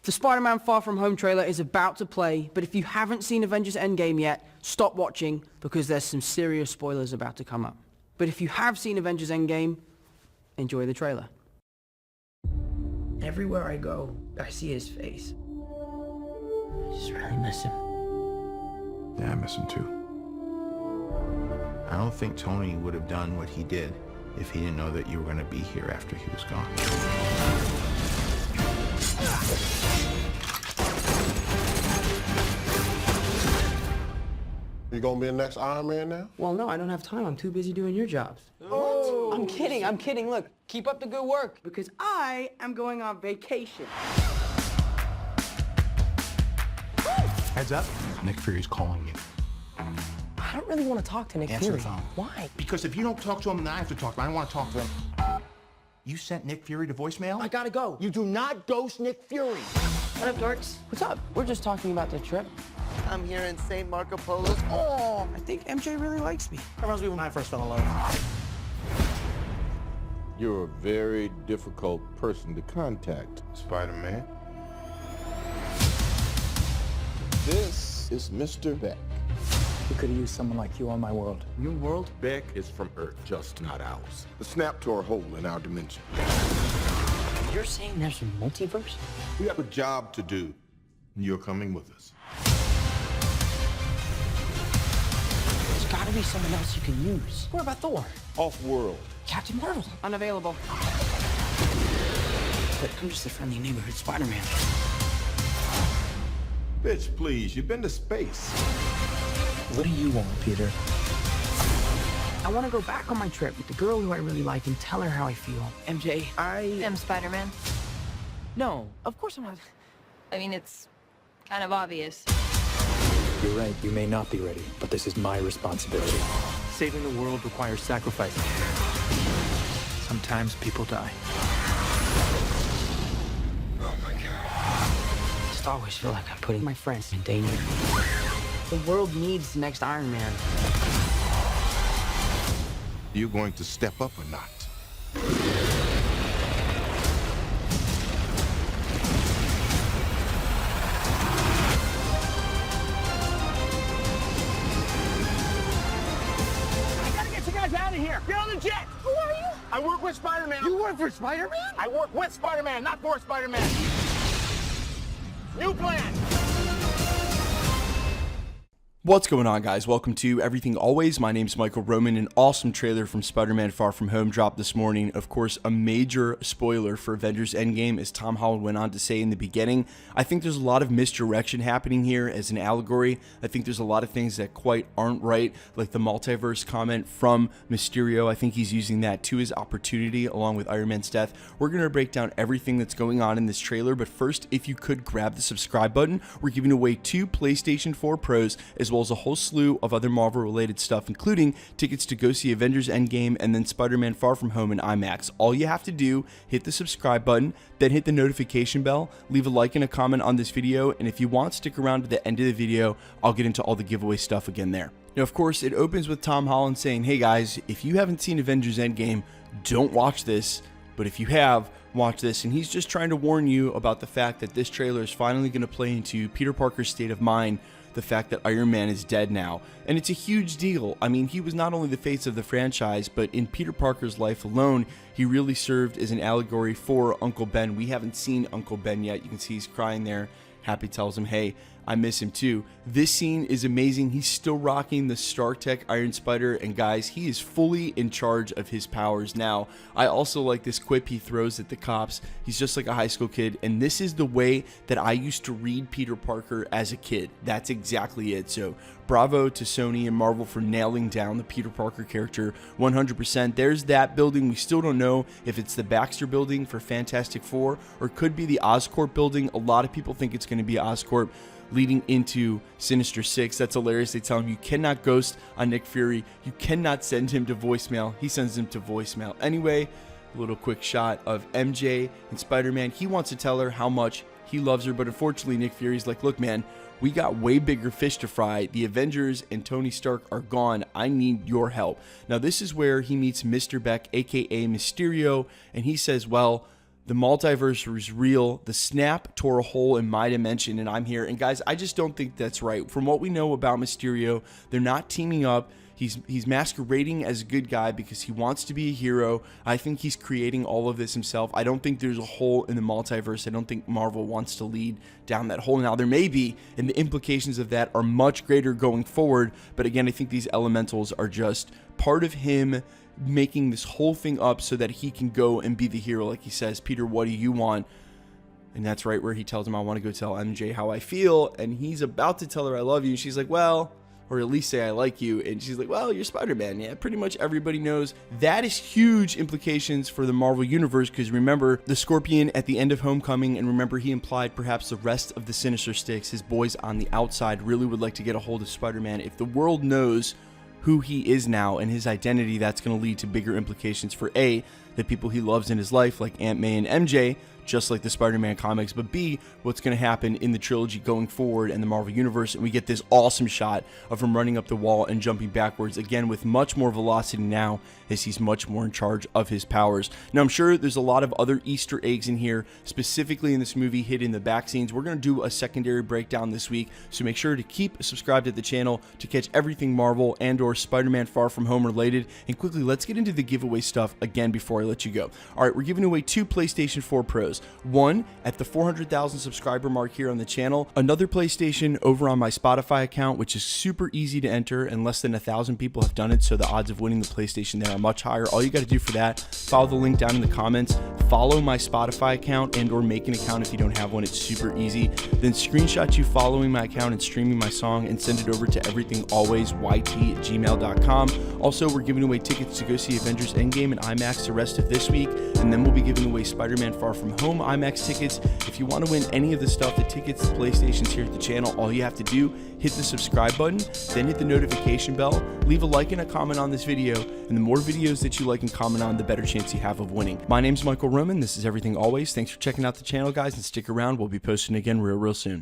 The Spider-Man Far From Home trailer is about to play, but if you haven't seen Avengers Endgame yet, stop watching because there's some serious spoilers about to come up. But if you have seen Avengers Endgame, enjoy the trailer. Everywhere I go, I see his face. I just really miss him. Yeah, I miss him too. I don't think Tony would have done what he did if he didn't know that you were going to be here after he was gone. You gonna be the next Iron Man now? Well, no, I don't have time. I'm too busy doing your jobs. What? I'm kidding. Look, keep up the good work because I am going on vacation. Heads up, Nick Fury's calling you. I don't really want to talk to Nick Answer Fury. the phone. Why? Because if you don't talk to him, then I have to talk to him. I don't want to talk to him. You sent Nick Fury to voicemail? I gotta go. You do not ghost Nick Fury. What up, dorks? What's up? We're just talking about the trip. I'm here in St. Marco Polo's. Oh, I think MJ really likes me. That reminds me when I first fell in love. You're a very difficult person to contact, Spider-Man. This is Mr. Beck. We could have used someone like you on my world. Your world? Beck is from Earth, just not ours. The snap to our hole in our dimension. You're saying there's a multiverse? We have a job to do, and you're coming with us. There's gotta be someone else you can use. What about Thor? Off-world. Captain Marvel? Unavailable. But I'm just a friendly neighborhood Spider-Man. Bitch, please, you've been to space. What do you want, Peter? I want to go back on my trip with the girl who I really like and tell her how I feel. MJ, I am Spider-Man. No, of course I'm not. I mean, it's kind of obvious. You're right, you may not be ready, but this is my responsibility. Saving the world requires sacrifice. Sometimes people die. Oh my God. I just always feel like I'm putting my friends in danger. The world needs the next Iron Man. You going to step up or not? I gotta get you guys out of here. Get on the jet. Who are you? I work with Spider-Man. You work for Spider-Man? I work with Spider-Man, not for Spider-Man. New plan. What's going on, guys? Welcome to Everything Always. My name's Michael Roman. An awesome trailer from Spider-Man Far From Home dropped this morning. Of course, a major spoiler for Avengers Endgame, as Tom Holland went on to say in the beginning. I think there's a lot of misdirection happening here as an allegory. I think there's a lot of things that quite aren't right, like the multiverse comment from Mysterio. I think he's using that to his opportunity along with Iron Man's death. We're going to break down everything that's going on in this trailer, but first, if you could grab the subscribe button, we're giving away 2 PlayStation 4 Pros, as well as a whole slew of other Marvel related stuff, including tickets to go see Avengers Endgame and then Spider-Man Far From Home in IMAX. All you have to do, hit the subscribe button, then hit the notification bell, leave a like and a comment on this video, and if you want, stick around to the end of the video. I'll get into all the giveaway stuff again there. Now, of course, it opens with Tom Holland saying, hey guys, if you haven't seen Avengers Endgame, don't watch this, but if you have, watch this. And he's just trying to warn you about the fact that this trailer is finally going to play into Peter Parker's state of mind, the fact that Iron Man is dead now. And it's a huge deal. I mean, he was not only the face of the franchise, but in Peter Parker's life alone, he really served as an allegory for Uncle Ben. We haven't seen Uncle Ben yet. You can see he's crying there. Happy tells him, hey, I miss him too. This scene is amazing. He's still rocking the StarTech Iron Spider, and guys, he is fully in charge of his powers now. I also like this quip he throws at the cops. He's just like a high school kid, and this is the way that I used to read Peter Parker as a kid. That's exactly it. So bravo to Sony and Marvel for nailing down the Peter Parker character 100%. There's that building. We still don't know if it's the Baxter building for Fantastic Four or could be the Oscorp building. A lot of people think it's going to be Oscorp leading into Sinister Six. That's hilarious. They tell him you cannot ghost on Nick Fury. You cannot send him to voicemail. He sends him to voicemail. Anyway, a little quick shot of MJ and Spider-Man. He wants to tell her how much he loves her, but unfortunately Nick Fury's like, look man, we got way bigger fish to fry. The Avengers and Tony Stark are gone. I need your help. Now this is where he meets Mr. Beck, aka Mysterio, and he says, well, The multiverse was real. The snap tore a hole in my dimension, and I'm here. And guys, I just don't think that's right. From what we know about Mysterio, they're not teaming up. He's masquerading as a good guy because he wants to be a hero. I think he's creating all of this himself. I don't think there's a hole in the multiverse. I don't think Marvel wants to lead down that hole. Now, there may be, and the implications of that are much greater going forward. But again, I think these elementals are just part of him making this whole thing up so that he can go and be the hero. Like he says, Peter, what do you want? And that's right where he tells him, I want to go tell MJ how I feel. And he's about to tell her I love you. And she's like, well, or at least say I like you. And she's like, well, you're Spider-Man. Yeah, pretty much everybody knows. That is huge implications for the Marvel Universe, because remember the Scorpion at the end of Homecoming, and remember he implied perhaps the rest of the Sinister Six, his boys on the outside, really would like to get a hold of Spider-Man. If the world knows who he is now and his identity, that's going to lead to bigger implications for A, the people he loves in his life, like Aunt May and MJ, just like the Spider-Man comics, but B, what's going to happen in the trilogy going forward in the Marvel Universe. And we get this awesome shot of him running up the wall and jumping backwards, again with much more velocity now, as he's much more in charge of his powers. Now, I'm sure there's a lot of other Easter eggs in here, specifically in this movie, hidden in the back scenes. We're going to do a secondary breakdown this week, so make sure to keep subscribed to the channel to catch everything Marvel and or Spider-Man Far From Home related. And quickly, let's get into the giveaway stuff again before I let you go. All right, we're giving away 2 PlayStation 4 Pros. One at the 400,000 subscriber mark here on the channel. Another PlayStation over on my Spotify account, which is super easy to enter, and less than 1,000 people have done it, so the odds of winning the PlayStation there are much higher. All you got to do for that, follow the link down in the comments, follow my Spotify account and or make an account if you don't have one. It's super easy. Then screenshot you following my account and streaming my song and send it over to everythingalwaysYT@gmail.com. Also, we're giving away tickets to go see Avengers Endgame and IMAX the rest of this week, and then we'll be giving away Spider-Man Far From Home IMAX tickets. If you want to win any of the stuff, the tickets, the PlayStations here at the channel, all you have to do, hit the subscribe button, then hit the notification bell, leave a like and a comment on this video, and the more videos that you like and comment on, the better chance you have of winning. My name's Michael Roman. This is Everything Always. Thanks for checking out the channel, guys, and stick around. We'll be posting again real soon.